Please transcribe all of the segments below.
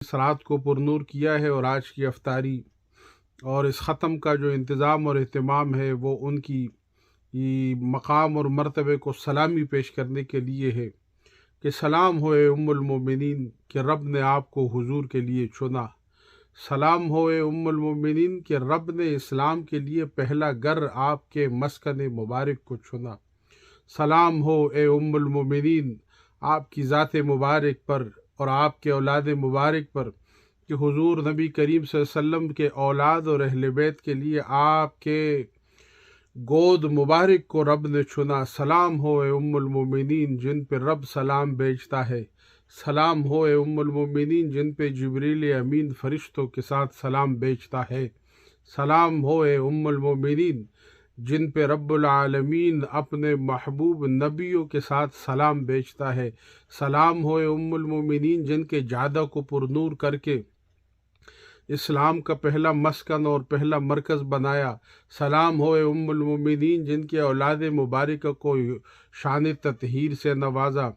اس رات کو پرنور کیا ہے، اور آج کی افطاری اور اس ختم کا جو انتظام اور اہتمام ہے وہ ان کی مقام اور مرتبے کو سلامی پیش کرنے کے لیے ہے کہ سلام ہو اے ام المومنین کہ رب نے آپ کو حضور کے لیے چنا۔ سلام ہو اے ام المومنین کہ رب نے اسلام کے لیے پہلا گھر آپ کے مسکن مبارک کو چنا۔ سلام ہو اے ام المومنین آپ کی ذات مبارک پر اور آپ کے اولاد مبارک پر کہ حضور نبی کریم صلی اللہ علیہ وسلم کے اولاد اور اہل بیت کے لیے آپ کے گود مبارک کو رب نے چنا۔ سلام ہو اے ام المومنین جن پہ رب سلام بھیجتا ہے۔ سلام ہو اے ام المومنین جن پہ جبریل امین فرشتوں کے ساتھ سلام بھیجتا ہے۔ سلام ہو اے ام المومنین جن پہ رب العالمین اپنے محبوب نبیوں کے ساتھ سلام بھیجتا ہے۔ سلام ہو اے ام المومنین جن کے جادہ کو پرنور کر کے اسلام کا پہلا مسکن اور پہلا مرکز بنایا۔ سلام ہو اے ام المومنین جن کے اولاد مبارکہ کو شان تطہیر سے نوازا۔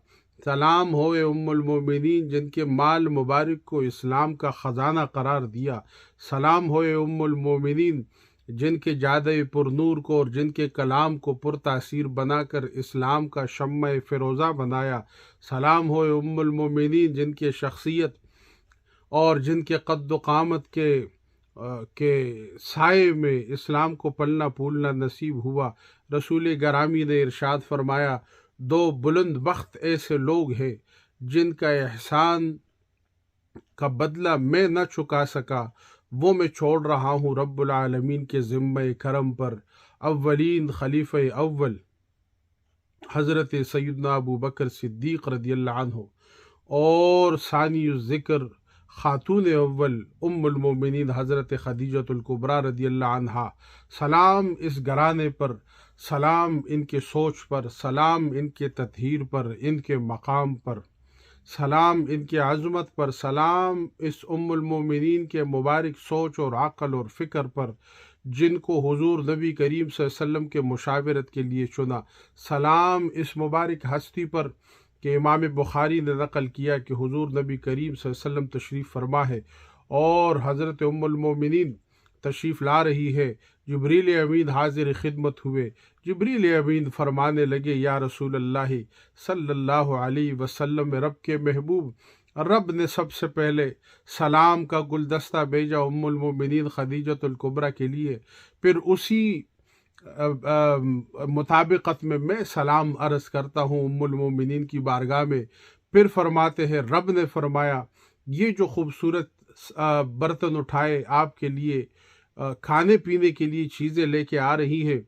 سلام ہو اے ام المومنین جن کے مال مبارک کو اسلام کا خزانہ قرار دیا۔ سلام ہو اے ام المومنین جن کے جادہ پرنور کو اور جن کے کلام کو پرتاثیر بنا کر اسلام کا شمع فیروزہ بنایا۔ سلام ہو اے ام المومنین جن کے شخصیت اور جن کے قد و قامت کے سائے میں اسلام کو پلنا پھولنا نصیب ہوا۔ رسول گرامی نے ارشاد فرمایا، دو بلند بخت ایسے لوگ ہیں جن کا احسان کا بدلہ میں نہ چکا سکا، وہ میں چھوڑ رہا ہوں رب العالمین کے ذمہ کرم پر۔ اولین خلیفہ اول حضرت سیدنا ابو بکر صدیق رضی اللہ عنہ اور ثانی الذکر خاتون اول ام المومنین حضرت خدیجۃ الکبریٰ رضی اللہ عنہا۔ سلام اس گھرانے پر، سلام ان کے سوچ پر، سلام ان کے تطہیر پر، ان کے مقام پر، سلام ان کے عظمت پر، سلام اس ام المومنین کے مبارک سوچ اور عقل اور فکر پر جن کو حضور نبی کریم صلی اللہ علیہ وسلم کے مشاورت کے لیے چنا۔ سلام اس مبارک ہستی پر کہ امام بخاری نے نقل کیا کہ حضور نبی کریم صلی اللہ علیہ وسلم تشریف فرما ہے اور حضرت ام المومنین تشریف لا رہی ہے۔ جبریل امین حاضر خدمت ہوئے۔ جبریل امین فرمانے لگے، یا رسول اللہ صلی اللہ علیہ وسلم، رب کے محبوب، رب نے سب سے پہلے سلام کا گلدستہ بھیجا ام المومنین خدیجۃ الکبریٰ کے لیے، پھر اسی مطابقت میں سلام عرض کرتا ہوں ام المومنین کی بارگاہ میں۔ پھر فرماتے ہیں، رب نے فرمایا یہ جو خوبصورت برتن اٹھائے آپ کے لیے کھانے پینے کے لیے چیزیں لے کے آ رہی ہے،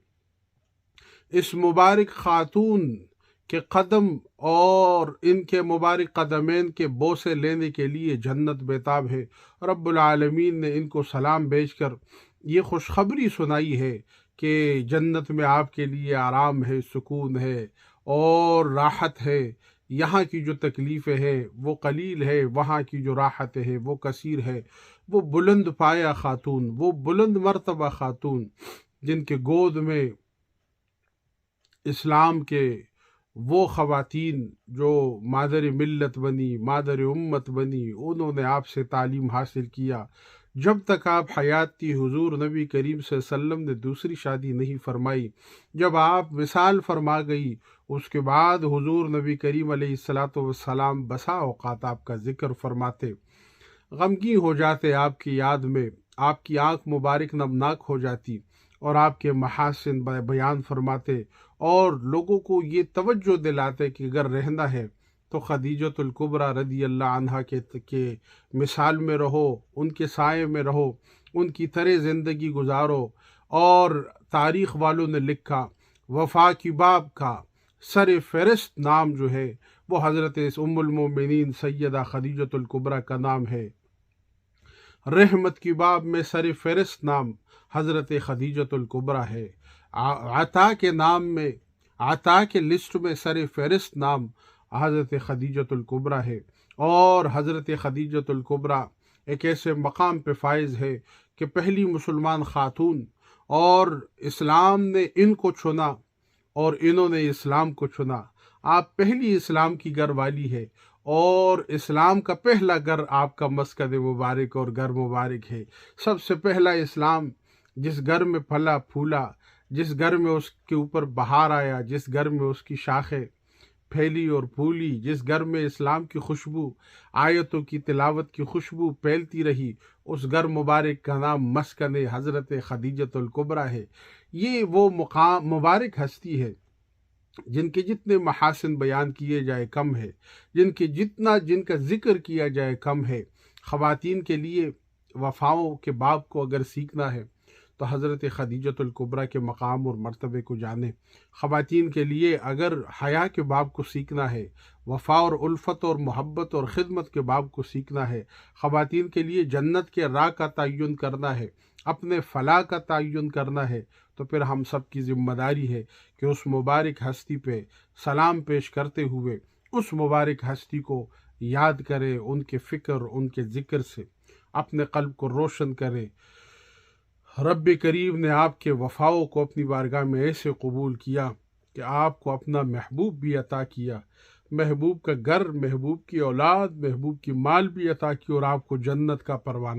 اس مبارک خاتون کے قدم اور ان کے مبارک قدمین کے بوسے لینے کے لیے جنت بیتاب ہے۔ رب العالمین نے ان کو سلام بھیج کر یہ خوشخبری سنائی ہے کہ جنت میں آپ کے لیے آرام ہے، سکون ہے اور راحت ہے۔ یہاں کی جو تکلیفیں ہیں وہ قلیل ہے، وہاں کی جو راحت ہے وہ کثیر ہے۔ وہ بلند پایا خاتون، وہ بلند مرتبہ خاتون جن کے گود میں اسلام کے وہ خواتین جو مادر ملت بنی، مادر امت بنی، انہوں نے آپ سے تعلیم حاصل کیا۔ جب تک آپ حیات تھی حضور نبی کریم صلی اللہ علیہ وسلم نے دوسری شادی نہیں فرمائی۔ جب آپ وصال فرما گئی اس کے بعد حضور نبی کریم علیہ السلام بسا اوقات آپ کا ذکر فرماتے، غمگین ہو جاتے آپ کی یاد میں، آپ کی آنکھ مبارک نمناک ہو جاتی اور آپ کے محاسن بیان فرماتے اور لوگوں کو یہ توجہ دلاتے کہ اگر رہنا ہے تو خدیجۃ الکبریٰ رضی اللہ عنہا کے مثال میں رہو، ان کے سائے میں رہو، ان کی طرح زندگی گزارو۔ اور تاریخ والوں نے لکھا وفا کی باب کا سر فہرست نام جو ہے وہ حضرت ام المومنین سیدہ خدیجۃ الکبریٰ کا نام ہے۔ رحمت کی باب میں سر فہرست نام حضرت خدیجۃ الکبریٰ ہے۔ عطا کے نام میں، عطا کے لسٹ میں سر فہرست نام حضرت خدیجۃ الکبریٰ ہے۔ اور حضرت خدیجۃ الکبریٰ ایک ایسے مقام پہ فائز ہے کہ پہلی مسلمان خاتون، اور اسلام نے ان کو چنا اور انہوں نے اسلام کو چنا۔ آپ پہلی اسلام کی گھر والی ہے اور اسلام کا پہلا گھر آپ کا مسکن مبارک اور گھر مبارک ہے۔ سب سے پہلا اسلام جس گھر میں پھلا پھولا، جس گھر میں اس کے اوپر بہار آیا، جس گھر میں اس کی شاخیں پھیلی اور پھولی، جس گھر میں اسلام کی خوشبو، آیتوں کی تلاوت کی خوشبو پھیلتی رہی، اس گھر مبارک کا نام مسکن حضرت خدیجۃ الکبریٰ ہے۔ یہ وہ مقام مبارک ہستی ہے جن کے جتنے محاسن بیان کیے جائے کم ہے، جن کا ذکر کیا جائے کم ہے۔ خواتین کے لیے وفاؤں کے باب کو اگر سیکھنا ہے تو حضرت خدیجۃ الکبریٰ کے مقام اور مرتبے کو جانیں۔ خواتین کے لیے اگر حیا کے باب کو سیکھنا ہے، وفا اور الفت اور محبت اور خدمت کے باب کو سیکھنا ہے، خواتین کے لیے جنت کے راہ کا تعین کرنا ہے، اپنے فلاح کا تعین کرنا ہے، تو پھر ہم سب کی ذمہ داری ہے کہ اس مبارک ہستی پہ سلام پیش کرتے ہوئے اس مبارک ہستی کو یاد کرے، ان کے فکر، ان کے ذکر سے اپنے قلب کو روشن کرے۔ رب کریم نے آپ کے وفاؤں کو اپنی بارگاہ میں ایسے قبول کیا کہ آپ کو اپنا محبوب بھی عطا کیا، محبوب کا گھر، محبوب کی اولاد، محبوب کی مال بھی عطا کی، اور آپ کو جنت کا پروانہ